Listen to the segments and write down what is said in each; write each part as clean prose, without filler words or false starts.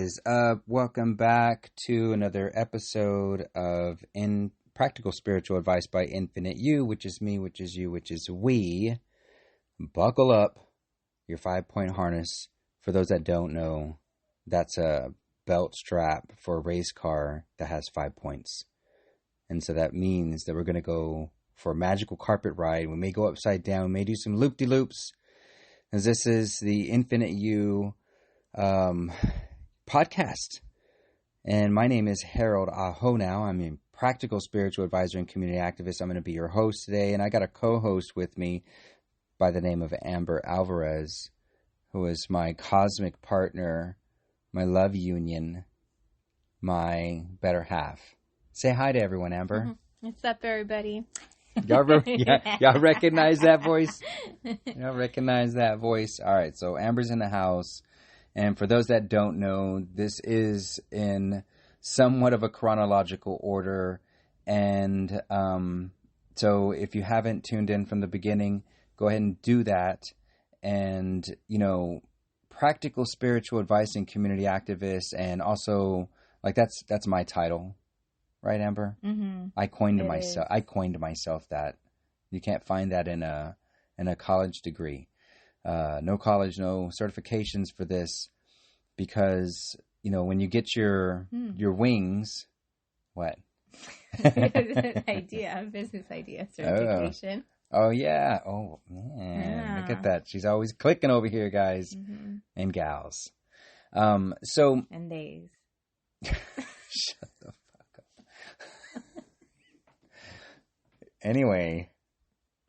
guys. Welcome back to another episode of Practical Spiritual Advice by Infinite You, which is me, which is you, which is we. Buckle up your 5-point harness. For those that don't know, that's a belt strap for a race car that has 5 points. And so that means that we're going to go for a magical carpet ride. We may go upside down. We may do some loop-de-loops. As this is the Infinite You podcast. And my name is Harold Aho now. I'm a practical spiritual advisor and community activist. I'm going to be your host today. And I got a co-host with me by the name of Amber Alvarez, who is my cosmic partner, my love union, my better half. Say hi to everyone, Amber. Mm-hmm. What's up, everybody? Y'all recognize that voice? Y'all recognize that voice? All right, so Amber's in the house. And for those that don't know, this is in somewhat of a chronological order. And so if you haven't tuned in from the beginning, go ahead and do that. And, you know, practical spiritual advice and community activist. And also, like, that's my title. Right, Amber? Mm-hmm. I coined myself that. You can't find that in a college degree. No college, no certifications for this, because you know when you get your wings, what? Business idea certification. Oh yeah. Oh man, look at that. She's always clicking over here, guys and gals. So and days. Shut the fuck up. Anyway,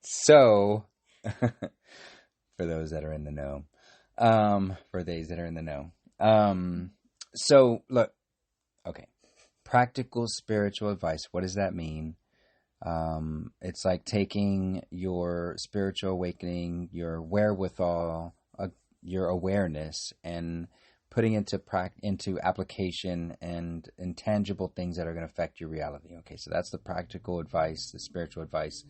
so for those that are in the know, so look, okay, practical spiritual advice. What does that mean? It's like taking your spiritual awakening, your wherewithal, your awareness, and putting into application and intangible things that are going to affect your reality. Okay, so that's the practical advice, the spiritual advice.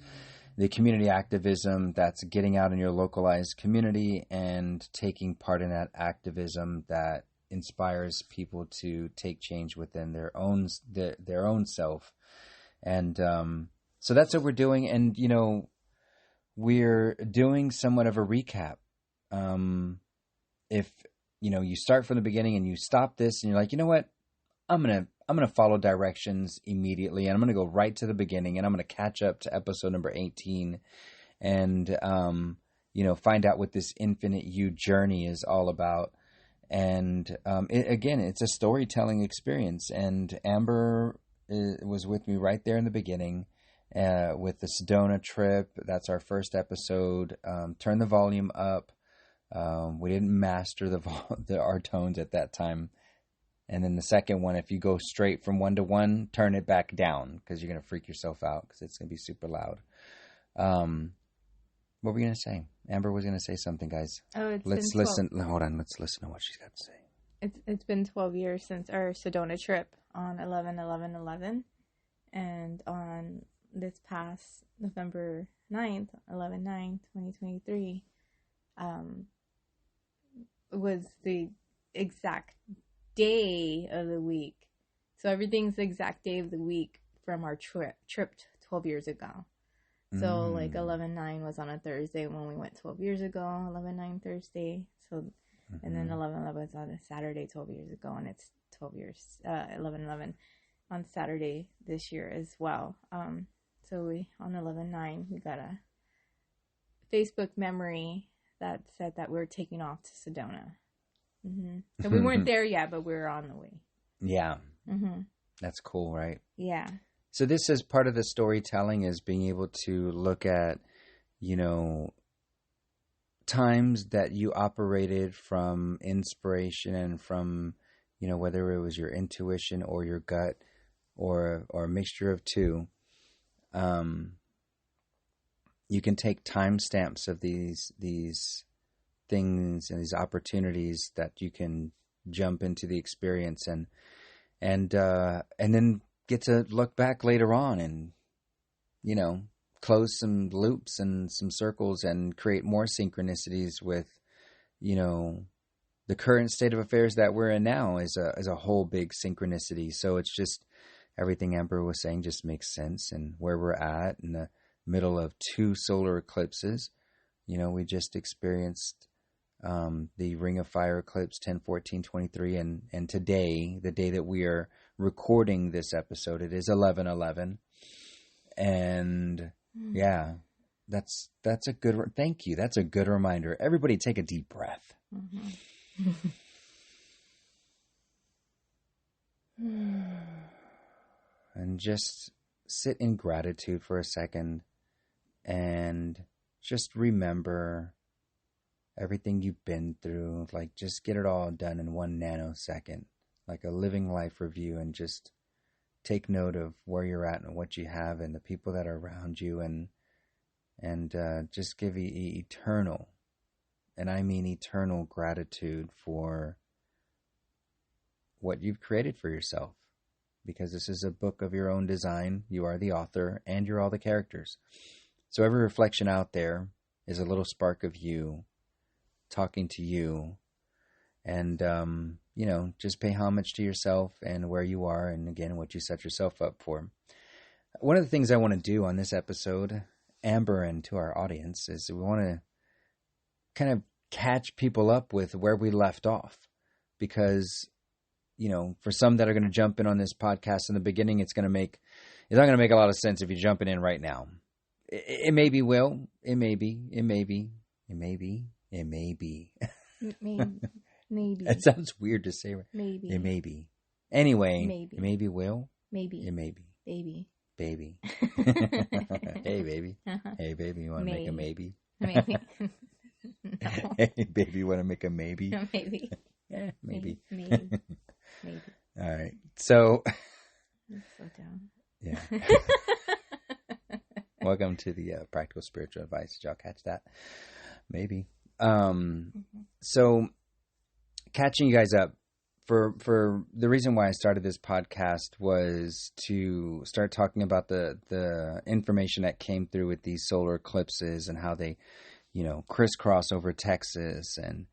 The community activism, that's getting out in your localized community and taking part in that activism that inspires people to take change within their own self. And so that's what we're doing. And, you know, we're doing somewhat of a recap. If you know, you start from the beginning and you stop this and you're like, you know what, I'm going to follow directions immediately. And I'm going to go right to the beginning and I'm going to catch up to episode number 18 and, you know, find out what this Infinite You journey is all about. And, again, it's a storytelling experience. And Amber was with me right there in the beginning, with the Sedona trip. That's our first episode. Turn the volume up. We didn't master our tones at that time. And then the second one, if you go straight from 1 to 1, turn it back down because you're going to freak yourself out because it's going to be super loud. What were we going to say? Amber was going to say something, guys. Oh, let's listen. Hold on. Let's listen to what she's got to say. It's been 12 years since our Sedona trip on 11/11/11. And on this past November 9th, 11/9/2023, was the exact day of the week. So everything's the exact day of the week from our trip 12 years ago. So like 11/9 was on a Thursday when we went 12 years ago, 11/9 Thursday. So and then 11/11 was on a Saturday 12 years ago, and it's 12 years 11/11 on Saturday this year as well. So we on 11/9 we got a Facebook memory that said that we're taking off to Sedona. So we weren't there yet, but we were on the way. Yeah. That's cool, right? Yeah. So this is part of the storytelling, is being able to look at, you know, times that you operated from inspiration and from, you know, whether it was your intuition or your gut or a mixture of two. You can take timestamps of these things and these opportunities that you can jump into the experience and then get to look back later on and, you know, close some loops and some circles and create more synchronicities with, you know, the current state of affairs that we're in now is a whole big synchronicity. So it's just everything Amber was saying just makes sense, and where we're at in the middle of 2 solar eclipses. We just experienced the Ring of Fire eclipse 10/14/23, and today, the day that we are recording this episode, it is 11/11, and yeah, that's a good. Thank you. That's a good reminder. Everybody, take a deep breath. And just sit in gratitude for a second and just remember everything you've been through. Like, just get it all done in 1 nanosecond, like a living life review, and just take note of where you're at and what you have and the people that are around you, and just give eternal, and I mean eternal, gratitude for what you've created for yourself. Because this is a book of your own design. You are the author, and you're all the characters. So every reflection out there is a little spark of you talking to you. And, just pay homage to yourself and where you are, and again, what you set yourself up for. One of the things I want to do on this episode, Amber, and to our audience, is we want to kind of catch people up with where we left off. Because for some that are going to jump in on this podcast in the beginning, it's not going to make a lot of sense if you're jumping in right now. It maybe will. It may be. Maybe. It sounds weird to say. Maybe. It may be. Anyway, Maybe. It maybe will. Maybe. It may be. Baby. Hey, baby. Hey, baby, you want to make a maybe? Maybe. No. Hey, baby, you want to make a maybe? Maybe. Maybe. Maybe. All right. So. Slow down. Yeah. Welcome to the Practical Spiritual Advice. Did y'all catch that? Maybe. So, catching you guys up, for the reason why I started this podcast was to start talking about the information that came through with these solar eclipses and how they, crisscross over Texas and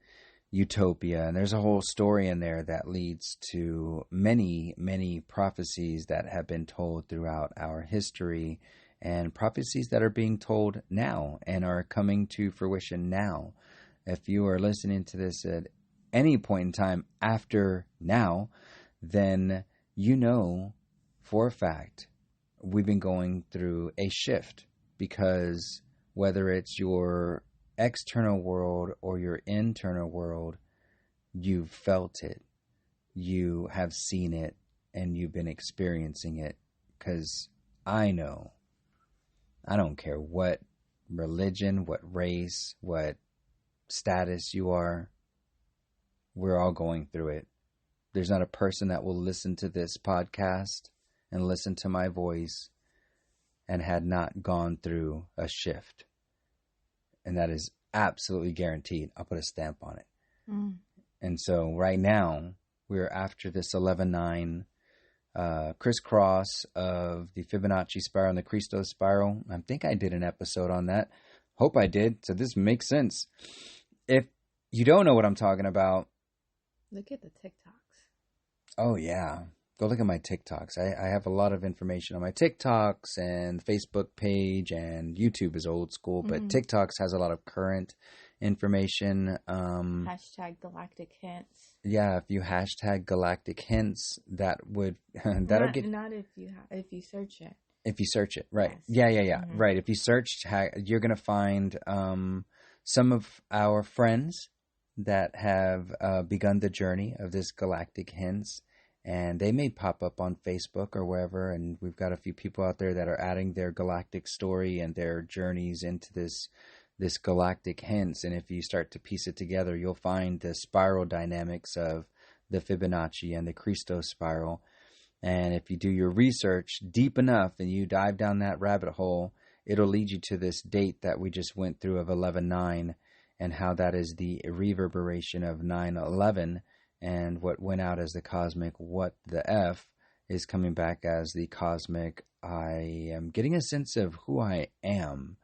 Utopia. And there's a whole story in there that leads to many, many prophecies that have been told throughout our history, and prophecies that are being told now and are coming to fruition now. If you are listening to this at any point in time after now, then for a fact we've been going through a shift, because whether it's your external world or your internal world, you've felt it, you have seen it, and you've been experiencing it. Because I know, I don't care what religion, what race, what status you are, we're all going through it. There's not a person that will listen to this podcast and listen to my voice and had not gone through a shift. And that is absolutely guaranteed. I'll put a stamp on it. And so right now, we're after this 11/9 crisscross of the Fibonacci spiral and the Christos spiral. I think I did an episode on that. Hope I did. So this makes sense. If you don't know what I'm talking about, look at the TikToks. Oh, yeah. Go look at my TikToks. I have a lot of information on my TikToks and Facebook page, and YouTube is old school, but TikToks has a lot of current information. Hashtag galactic hints. Yeah, if you hashtag galactic hints, that would that'll get. Not if you search it. If you search it, right? Yes. Yeah. Right. If you search, you're gonna find some of our friends that have begun the journey of this galactic hints. And they may pop up on Facebook or wherever, and we've got a few people out there that are adding their galactic story and their journeys into this galactic hints. And if you start to piece it together, you'll find the spiral dynamics of the Fibonacci and the Christos spiral. And if you do your research deep enough and you dive down that rabbit hole, it'll lead you to this date that we just went through of 11/9, and how that is the reverberation of 9/11. And what went out as the cosmic what the F is coming back as the cosmic I am getting a sense of who I am.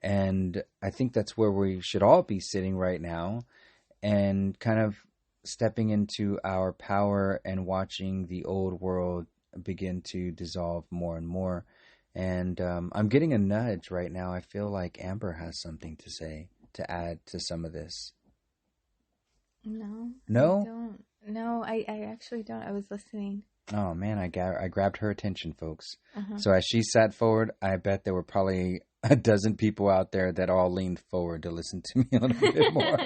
And I think that's where we should all be sitting right now, and kind of stepping into our power and watching the old world begin to dissolve more and more. And I'm getting a nudge right now. I feel like Amber has something to say, to add to some of this. No, I No? don't. No, I actually don't. I was listening. Oh man, I grabbed her attention, folks. Uh-huh. So as she sat forward, I bet there were probably a dozen people out there that all leaned forward to listen to me a little bit more.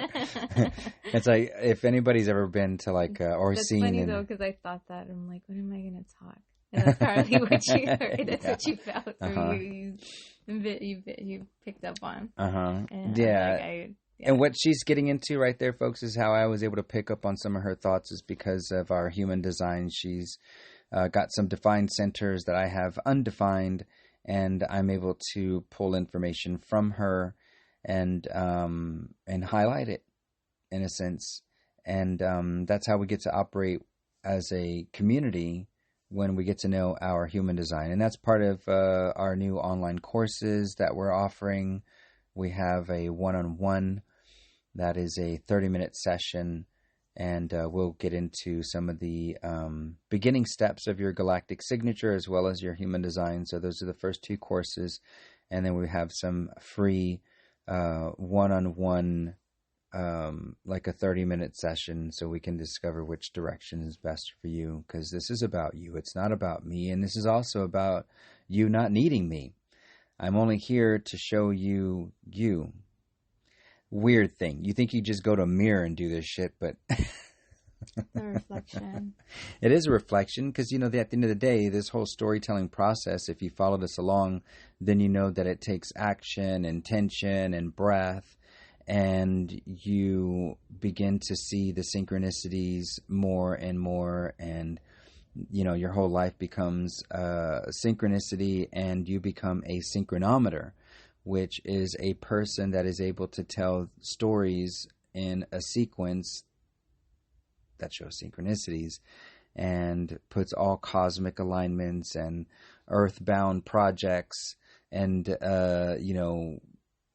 It's like if anybody's ever been to like or That's seen funny in though, because I thought that. I'm like, when am I going to talk? And that's probably what you heard. That's Yeah. what you felt, or Uh-huh. you picked up on. Uh-huh. And Yeah. yeah. And what she's getting into right there, folks, is how I was able to pick up on some of her thoughts is because of our human design. She's got some defined centers that I have undefined, and I'm able to pull information from her and highlight it in a sense. And that's how we get to operate as a community when we get to know our human design. And that's part of our new online courses that we're offering. We have a one-on-one that is a 30-minute session, and we'll get into some of the beginning steps of your galactic signature as well as your human design. So those are the first two courses. And then we have some free one-on-one, like a 30-minute session so we can discover which direction is best for you, because this is about you. It's not about me. And this is also about you not needing me. I'm only here to show you you. Weird thing. You think you just go to a mirror and do this shit, but The reflection. it is a reflection because, at the end of the day, this whole storytelling process, if you follow this along, then you know that it takes action, intention, and breath, and you begin to see the synchronicities more and more, and your whole life becomes synchronicity, and you become a synchronometer, which is a person that is able to tell stories in a sequence that shows synchronicities and puts all cosmic alignments and earthbound projects and,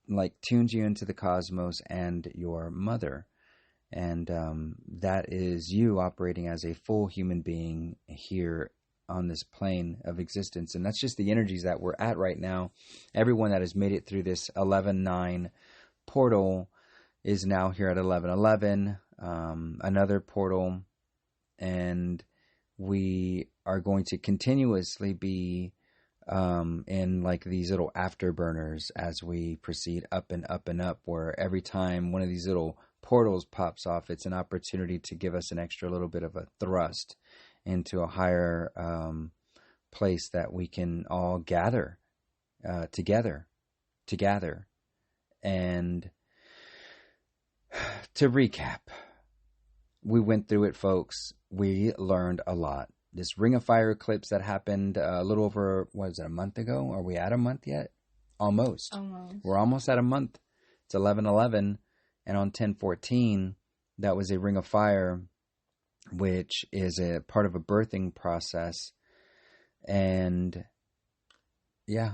like tunes you into the cosmos and your mother. And that is you operating as a full human being here on this plane of existence. And that's just the energies that we're at right now. Everyone that has made it through this 11-9 portal is now here at 11-11, another portal. And we are going to continuously be in like these little afterburners as we proceed up and up and up, where every time one of these little portals pops off, it's an opportunity to give us an extra little bit of a thrust into a higher place that we can all gather together. And to recap, we went through it, folks. We learned a lot. This Ring of Fire eclipse that happened a little over, a month ago? Are we at a month yet? Almost. We're almost at a month. It's 11-11. And on 10-14, that was a Ring of Fire, which is a part of a birthing process. And yeah,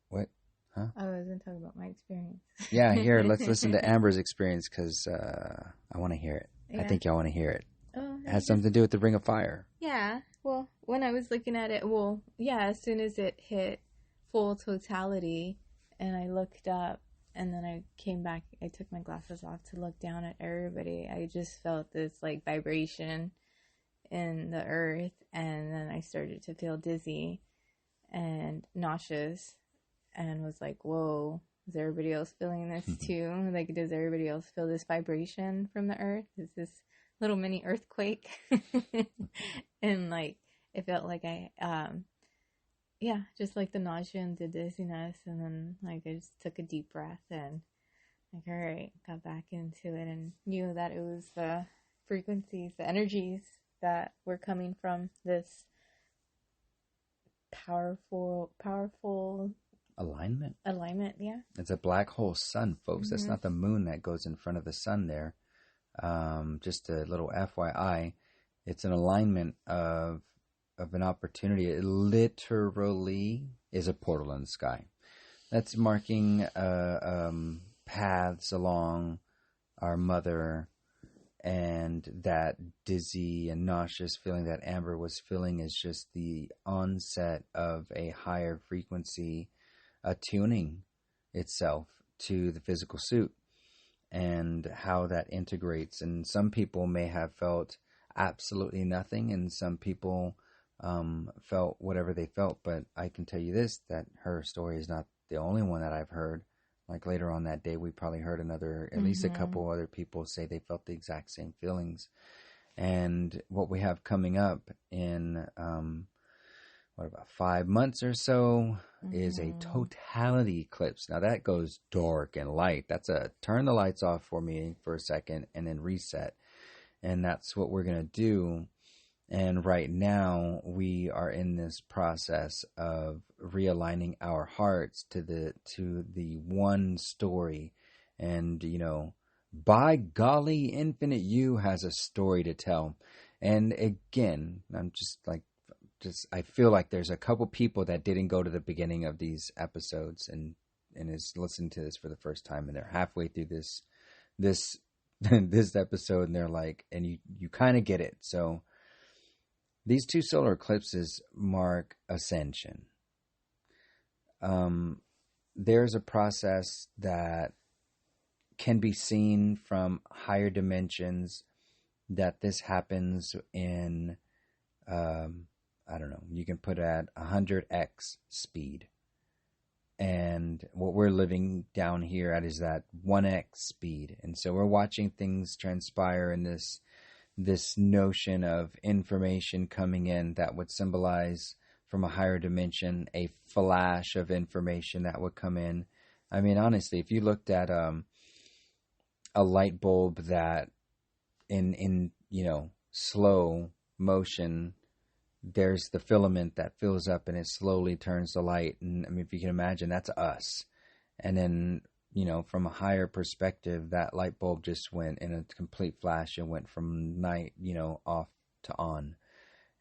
what? Huh? I wasn't talking about my experience. Yeah, here, let's listen to Amber's experience because I want to hear it. Yeah. I think y'all want to hear it. Oh, it has something to do with the Ring of Fire. Yeah. Well, when I was looking at it, as soon as it hit full totality and I looked up and then I came back, I took my glasses off to look down at everybody. I just felt this like vibration in the earth, and then I started to feel dizzy and nauseous and was like, whoa, is everybody else feeling this too? Like, does everybody else feel this vibration from the earth? Is this little mini earthquake? And like, it felt like just like the nausea and the dizziness. And then like, I just took a deep breath and like, all right, got back into it and knew that it was the frequencies, the energies that were coming from this powerful alignment. Yeah, it's a black hole sun, folks. That's not the moon that goes in front of the sun there. Just a little FYI, it's an alignment of an opportunity. It literally is a portal in the sky that's marking paths along our mother And that dizzy and nauseous feeling that Amber was feeling is just the onset of a higher frequency attuning itself to the physical suit and how that integrates. And some people may have felt absolutely nothing, and some people felt whatever they felt. But I can tell you this, that her story is not the only one that I've heard. Like later on that day, we probably heard at least a Mm-hmm. couple other people say they felt the exact same feelings. And what we have coming up in, what about 5 months or so, is a Mm-hmm. totality eclipse. Now that goes dark and light. That's a turn the lights off for me for a second and then reset. And that's what we're going to do. And right now we are in this process of realigning our hearts to the one story. And by golly, Infinite You has a story to tell. And again, I feel like there's a couple people that didn't go to the beginning of these episodes and is listening to this for the first time, and they're halfway through this this episode, and they're like, and you kind of get it. So these two solar eclipses mark ascension. There's a process that can be seen from higher dimensions, that this happens in, I don't know, you can put it at 100x speed. And what we're living down here at is that 1x speed. And so we're watching things transpire in this notion of information coming in that would symbolize from a higher dimension a flash of information that would come in. I mean, honestly, if you looked at a light bulb that in slow motion, there's the filament that fills up and it slowly turns the light. And I mean, if you can imagine, that's us. And then, from a higher perspective, that light bulb just went in a complete flash and went from night, off to on.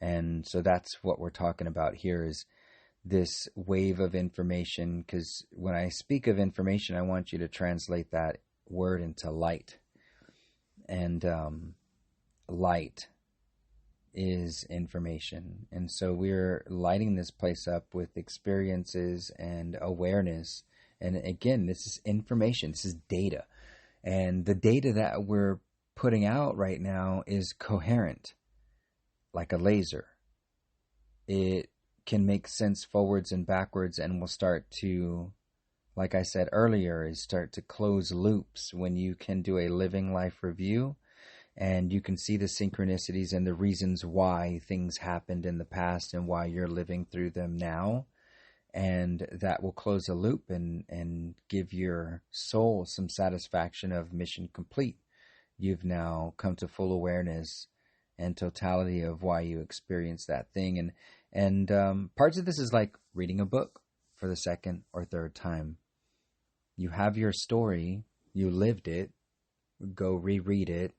And so that's what we're talking about here, is this wave of information. Because when I speak of information, I want you to translate that word into light. And light is information. And so we're lighting this place up with experiences and awareness. And again, this is information, this is data. And the data that we're putting out right now is coherent, like a laser. It can make sense forwards and backwards, and will start to, like I said earlier, is start to close loops when you can do a living life review. And you can see the synchronicities and the reasons why things happened in the past and why you're living through them now. And that will close a loop and give your soul some satisfaction of mission complete. You've now come to full awareness and totality of why you experienced that thing. And parts of this is like reading a book for the second or third time. You have your story, you lived it, go reread it,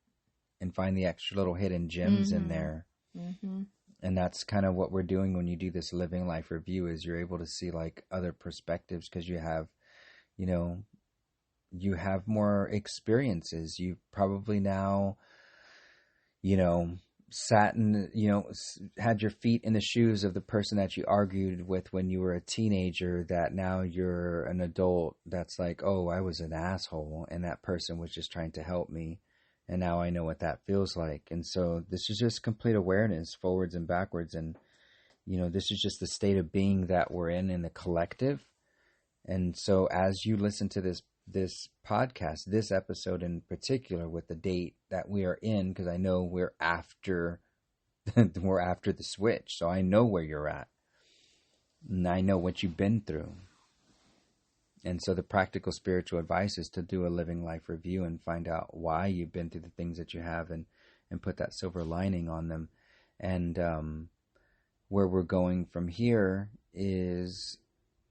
and find the extra little hidden gems in there. Mm-hmm. And that's kind of what we're doing when you do this living life review, is you're able to see like other perspectives, because you have more experiences. You probably now, sat in, had your feet in the shoes of the person that you argued with when you were a teenager, that now you're an adult that's like, oh, I was an asshole and that person was just trying to help me. And now I know what that feels like. And so this is just complete awareness, forwards and backwards. And, this is just the state of being that we're in the collective. And so as you listen to this podcast, this episode in particular, with the date that we are in, because I know we're after the switch. So I know where you're at. And I know what you've been through. And so the practical spiritual advice is to do a living life review and find out why you've been through the things that you have, and put that silver lining on them. And where we're going from here is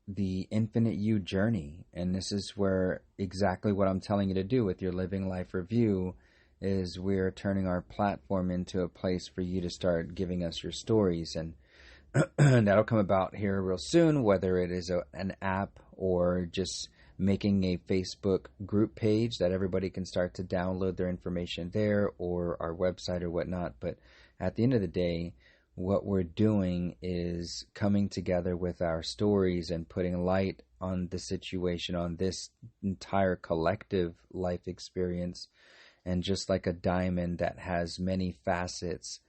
the Infinite You journey. And this is where exactly what I'm telling you to do with your living life review is we're turning our platform into a place for you to start giving us your stories. And that'll come about here real soon, whether it is an app or just making a Facebook group page that everybody can start to download their information there, or our website or whatnot. But at the end of the day, what we're doing is coming together with our stories and putting light on the situation, on this entire collective life experience. And just like a diamond that has many facets,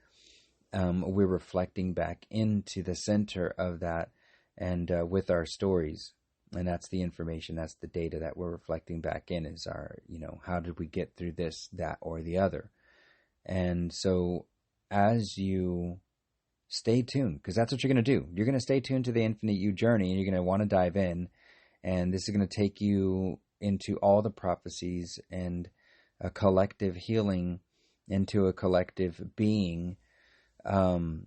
we're reflecting back into the center of that, and with our stories. And that's the information, that's the data that we're reflecting back in, is our, how did we get through this, that, or the other. And so as you stay tuned, because that's what you're going to do. You're going to stay tuned to the Infinite You journey, and you're going to want to dive in. And this is going to take you into all the prophecies and a collective healing, into a collective being, that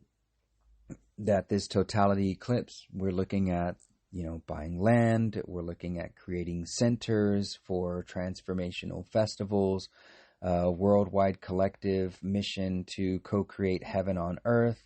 this totality eclipse, we're looking at, buying land. We're looking at creating centers for transformational festivals, worldwide collective mission to co-create heaven on earth,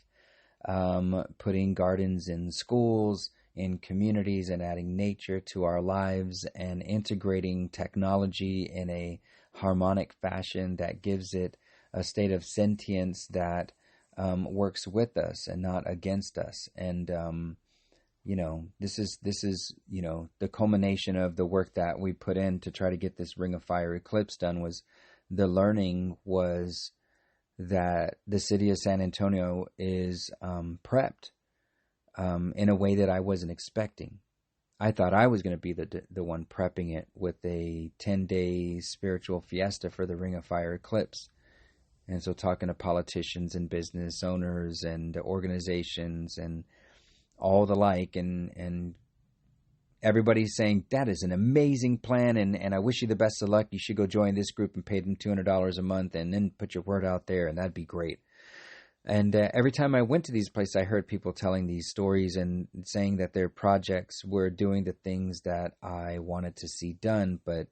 putting gardens in schools, in communities, and adding nature to our lives, and integrating technology in a harmonic fashion that gives it a state of sentience that works with us and not against us. And this is the culmination of the work that we put in to try to get this Ring of Fire eclipse done. Was the learning was that the city of San Antonio is prepped in a way that I wasn't expecting. I thought I was going to be the one prepping it with a 10-day spiritual fiesta for the Ring of Fire eclipse. And so talking to politicians and business owners and organizations and all the like, and everybody's saying, that is an amazing plan, and I wish you the best of luck. You should go join this group and pay them $200 a month and then put your word out there, and that'd be great. And every time I went to these places, I heard people telling these stories and saying that their projects were doing the things that I wanted to see done, but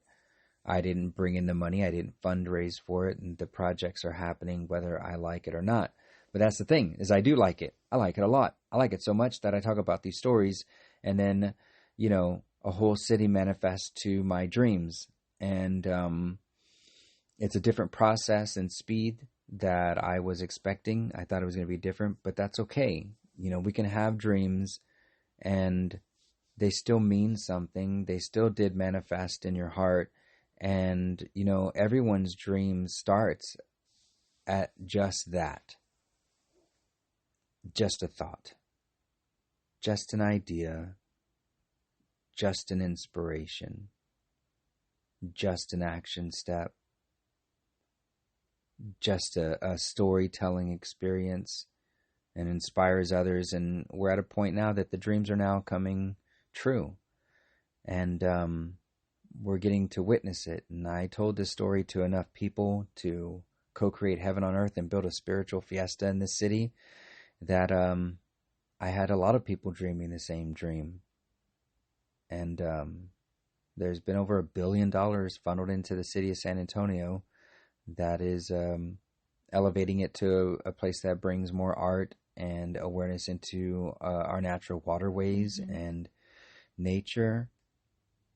I didn't bring in the money. I didn't fundraise for it, and the projects are happening whether I like it or not. But that's the thing, is I do like it. I like it a lot. I like it so much that I talk about these stories, and then, a whole city manifests to my dreams. And it's a different process and speed that I was expecting. I thought it was going to be different, but that's okay. We can have dreams, and they still mean something. They still did manifest in your heart. And, everyone's dream starts at just that. Just a thought, just an idea, just an inspiration, just an action step, just a storytelling experience, and inspires others. And we're at a point now that the dreams are now coming true. And we're getting to witness it. And I told this story to enough people to co-create heaven on earth and build a spiritual fiesta in this city, that I had a lot of people dreaming the same dream. And there's been over $1 billion funneled into the city of San Antonio that is elevating it to a place that brings more art and awareness into our natural waterways and nature,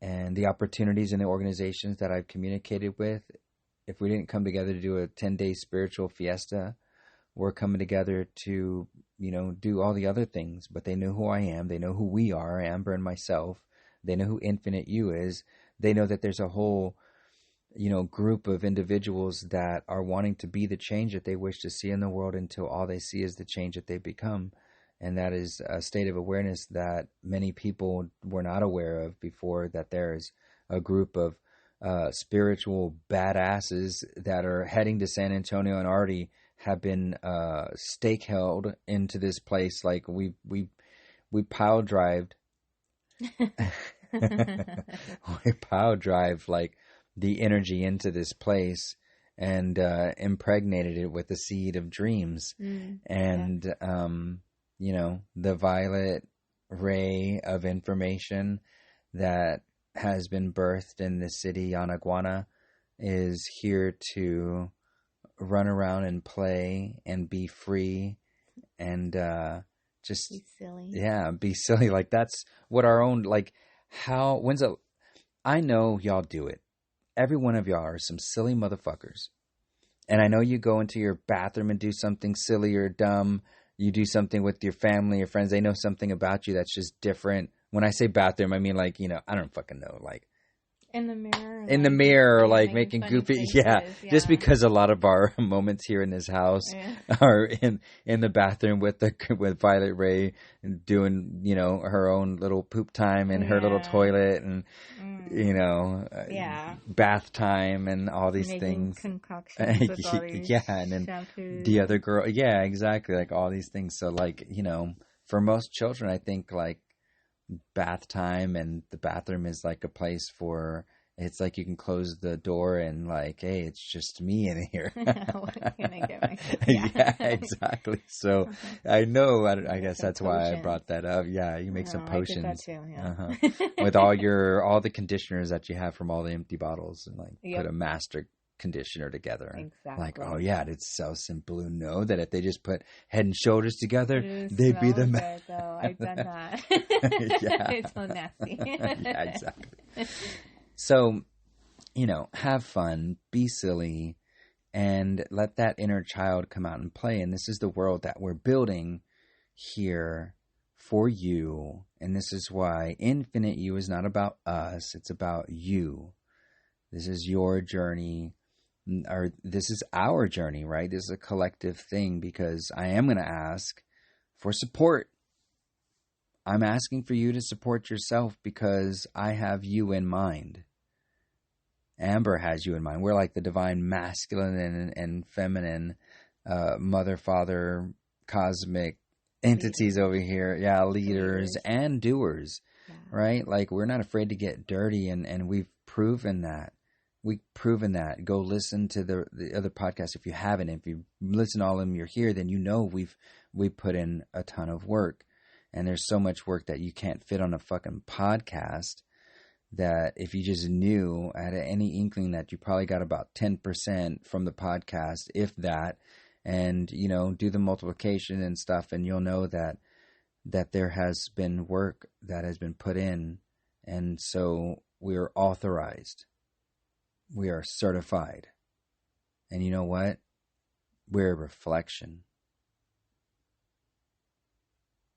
and the opportunities and the organizations that I've communicated with. If we didn't come together to do a 10-day spiritual fiesta, we're coming together to, do all the other things. But they know who I am. They know who we are, Amber and myself. They know who Infinite You is. They know that there's a whole, group of individuals that are wanting to be the change that they wish to see in the world, until all they see is the change that they become. And that is a state of awareness that many people were not aware of before, that there's a group of spiritual badasses that are heading to San Antonio and already have been stake held into this place. Like we pile drived, we pile drive like the energy into this place, and impregnated it with the seed of dreams. And the violet ray of information that has been birthed in the city, Anaguana, is here to run around and play and be free, and just be silly. Yeah, be silly. Like, that's what our own, like, how, I know y'all do it. Every one of y'all are some silly motherfuckers. And I know you go into your bathroom and do something silly or dumb. You do something with your family or friends. They know something about you that's just different. When I say bathroom, I mean like, I don't fucking know. Like in the mirror. in the Like, mirror, yeah, like making goofy. faces, Yeah. yeah. Just because a lot of our moments here in this house are in the bathroom with Violet Ray doing, her own little poop time in her little toilet and, yeah, bath time and all these making things. concoctions with all these and then shampoos. the other girl, yeah, exactly, like all these things. So like, for most children, I think like bath time and the bathroom is like a place for, it's like you can close the door and like, hey, it's just me in here. What can I get myself? Yeah, exactly. So I know, I guess that's why I brought that up. Yeah, you make some potions. I did that too, yeah. With all the conditioners that you have from all the empty bottles and like put a master conditioner together. Exactly. Like, oh yeah, it's so simple to know that if they just put Head and Shoulders together, It they'd be the good, though. I've done that. Yeah. It's so nasty. Yeah, exactly. So, have fun, be silly, and let that inner child come out and play. And this is the world that we're building here for you. And this is why Infinite You is not about us. It's about you. This is your journey, or this is our journey, right? This is a collective thing, because I am going to ask for support. I'm asking for you to support yourself because I have you in mind. Amber has you in mind. We're like the divine masculine and feminine mother, father, cosmic entities over here. Yeah, leaders and doers, right? Like, we're not afraid to get dirty, and we've proven that. We've proven that. Go listen to the other podcasts if you haven't. If you listen to all of them, you're here, then we've put in a ton of work. And there's so much work that you can't fit on a fucking podcast, that if you just knew, at any inkling, that you probably got about 10% from the podcast, if that, and, do the multiplication and stuff, and you'll know that there has been work that has been put in. And so we are authorized. We are certified. And you know what? We're a reflection.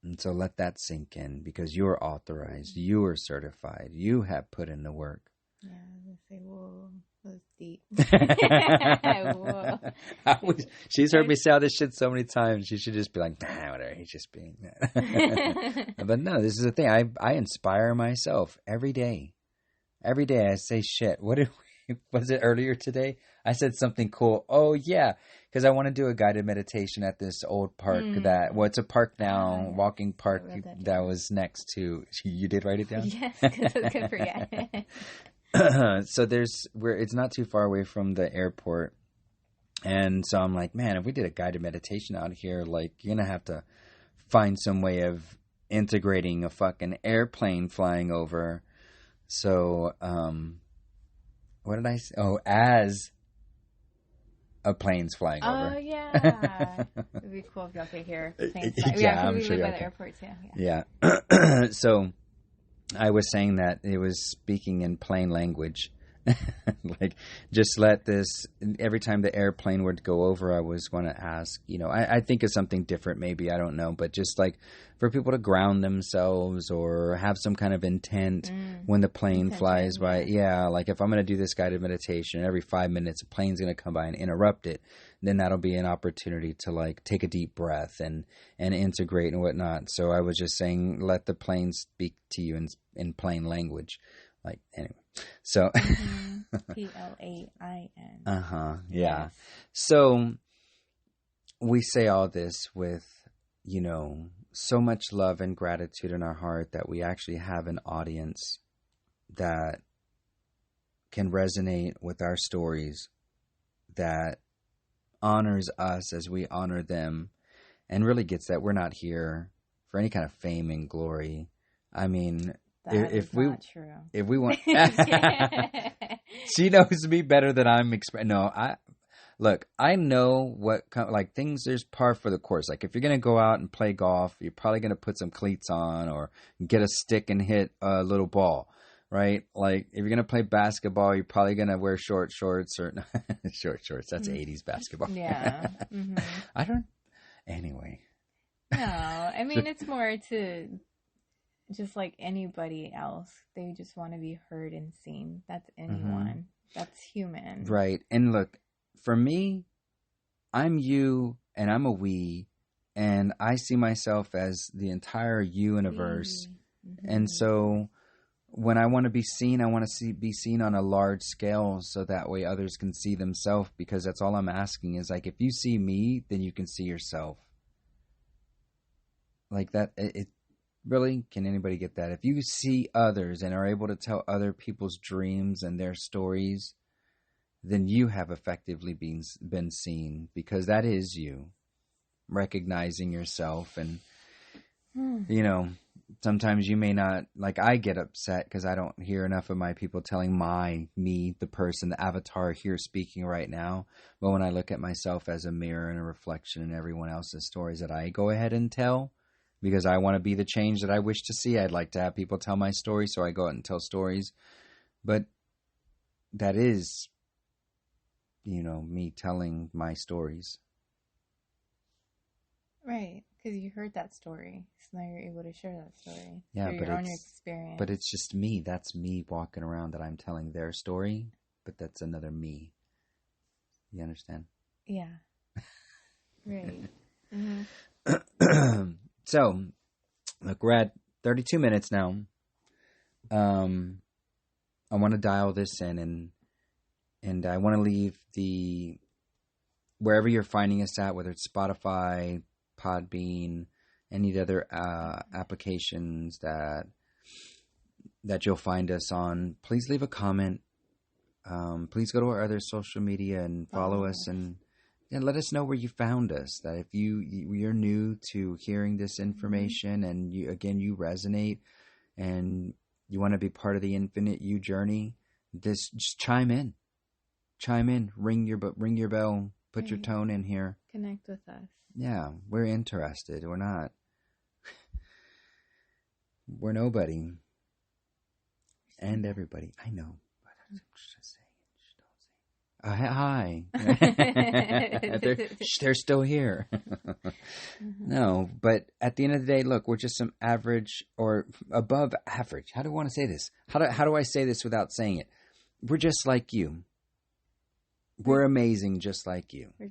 And so let that sink in, because you're authorized, you are certified, you have put in the work. Yeah, I say, whoa, that's deep. Whoa. She's heard me say all this shit so many times. She should just be like, nah, whatever, he's just being. But no, this is the thing. I inspire myself every day. Every day I say shit. Was it earlier today? I said something cool. Oh, yeah. Because I want to do a guided meditation at this old park it's a park now, walking park that was next to. You did write it down? Yes, because I could forget. So it's not too far away from the airport. And so I'm like, man, if we did a guided meditation out here, like, you're going to have to find some way of integrating a fucking airplane flying over. So, what did I say? Oh, as a plane's flying over. Oh, yeah. It'd be cool if y'all could hear planes fly. Yeah, I'm we sure. live by the airport, too. Yeah. So I was saying that it was speaking in plain language. Like, just let this, every time the airplane would go over, I was going to ask, I think of something different, maybe, I don't know, but just like for people to ground themselves or have some kind of intent when the plane flies by. Yeah, like if I'm going to do this guided meditation, every 5 minutes a plane's going to come by and interrupt it, then that'll be an opportunity to like take a deep breath and integrate and whatnot. So I was just saying, let the plane speak to you in plain language. Like, anyway. So PLAIN. Yeah. Yes. So we say all this with, so much love and gratitude in our heart that we actually have an audience that can resonate with our stories, that honors us as we honor them, and really gets that we're not here for any kind of fame and glory. I mean, if we want, she knows me better than I'm. I know what like things. There's par for the course. Like if you're gonna go out and play golf, you're probably gonna put some cleats on or get a stick and hit a little ball. right? Like if you're going to play basketball, you're probably going to wear short shorts or short shorts. That's 80s basketball. Yeah. Mm-hmm. I don't, anyway. No, I mean, it's more to just like anybody else. They just want to be heard and seen. That's anyone. That's human. Right. And look, for me, I'm you and I'm a we, and I see myself as the entire universe. And so when I want to be seen, I want to be seen on a large scale so that way others can see themselves, because that's all I'm asking is like, if you see me, then you can see yourself. Like that, it really, can anybody get that? If you see others and are able to tell other people's dreams and their stories, then you have effectively been seen, because that is you recognizing yourself. And you know, sometimes you may not, like, I get upset because I don't hear enough of my people telling me, the person, the avatar here speaking right now. But when I look at myself as a mirror and a reflection in everyone else's stories that I go ahead and tell, because I want to be the change that I wish to see, I'd like to have people tell my story, so I go out and tell stories. But that is, me telling my stories. Right, because you heard that story, so now you're able to share that story. Yeah, through your own experience. But it's just me. That's me walking around that I'm telling their story, but that's another me. You understand? Yeah. Right. Mm-hmm. So, look, we're at 32 minutes now. I want to dial this in, and I want to leave wherever you're finding us at, whether it's Spotify, Podbean, any other applications that you'll find us on. Please leave a comment. Please go to our other social media and follow us, and let us know where you found us. That if you're new to hearing this information, and you resonate, and you want to be part of the Infinite You journey, just chime in, ring your bell, put your tone in here, connect with us. Yeah, we're interested. We're not. We're nobody. And everybody. I know. But I'm just saying. Hi. They're still here. No, but at the end of the day, look, we're just some average or above average. How do I want to say this? How do I say this without saying it? We're just like you. We're amazing just like you. We're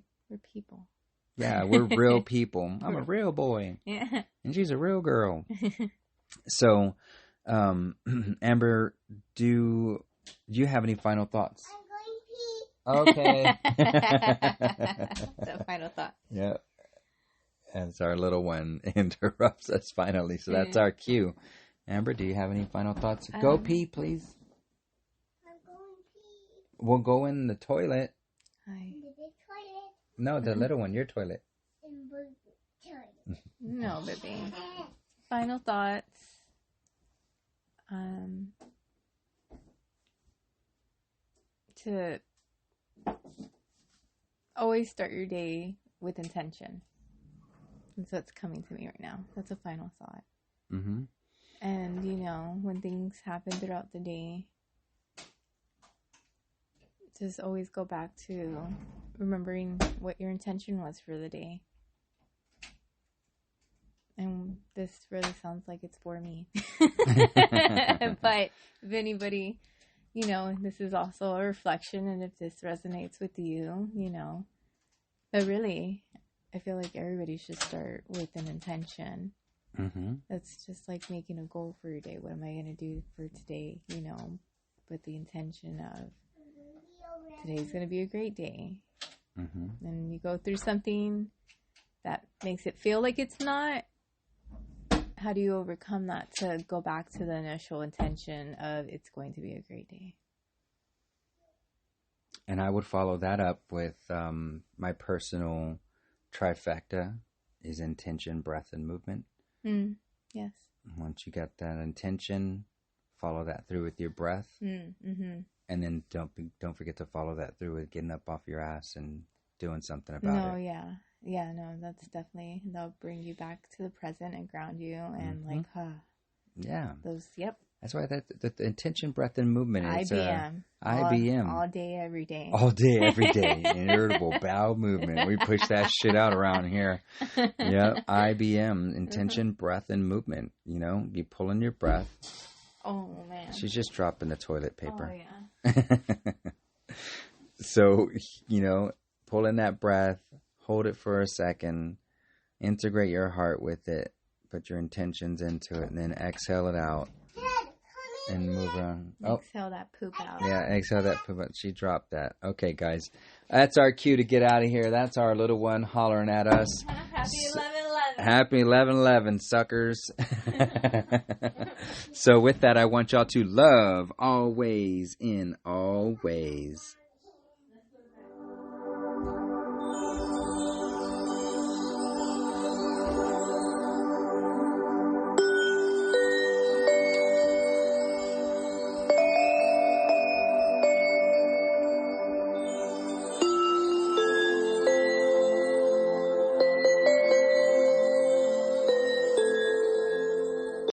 people. Yeah, we're real people. I'm a real boy. Yeah. And she's a real girl. So, Amber, do you have any final thoughts? I'm going to pee. Okay. The final thought. Yeah. As our little one interrupts us finally. So that's our cue. Amber, do you have any final thoughts? Go pee, please. I'm going to pee. We'll go in the toilet. Hi. No, the little one, your toilet. No, baby. Final thoughts. To always start your day with intention. That's what's coming to me right now. That's a final thought. Mm-hmm. And, when things happen throughout the day, just always go back to remembering what your intention was for the day. And this really sounds like it's for me. But if anybody, this is also a reflection, and if this resonates with you, but really, I feel like everybody should start with an intention. Mm-hmm. That's just like making a goal for your day. What am I going to do for today? With the intention of today's going to be a great day. Mm-hmm. And you go through something that makes it feel like it's not. How do you overcome that to go back to the initial intention of it's going to be a great day? And I would follow that up with my personal trifecta is intention, breath, and movement. Yes. Once you get that intention, follow that through with your breath. Mm-hmm. And then don't forget to follow that through with getting up off your ass and doing something about it. Yeah, no, that's that'll bring you back to the present and ground you and yeah. Those, Yep. That's why the intention, breath, and movement. It's IBM. IBM. All day, every day. All day, every day. Irritable bowel movement. We push that shit out around here. Yep. IBM. Intention, breath, and movement. You know, you pull in your breath. Oh, man. She's just dropping the toilet paper. Oh, yeah. So, you know, pull in that breath. Hold it for a second. Integrate your heart with it. Put your intentions into it. And then exhale it out. And move on. Exhale that poop out. Yeah, exhale that poop out. She dropped that. Okay, guys. That's our cue to get out of here. That's our little one hollering at us. Happy 11/11. Happy 11/11, suckers. So with that, I want y'all to love always in all ways.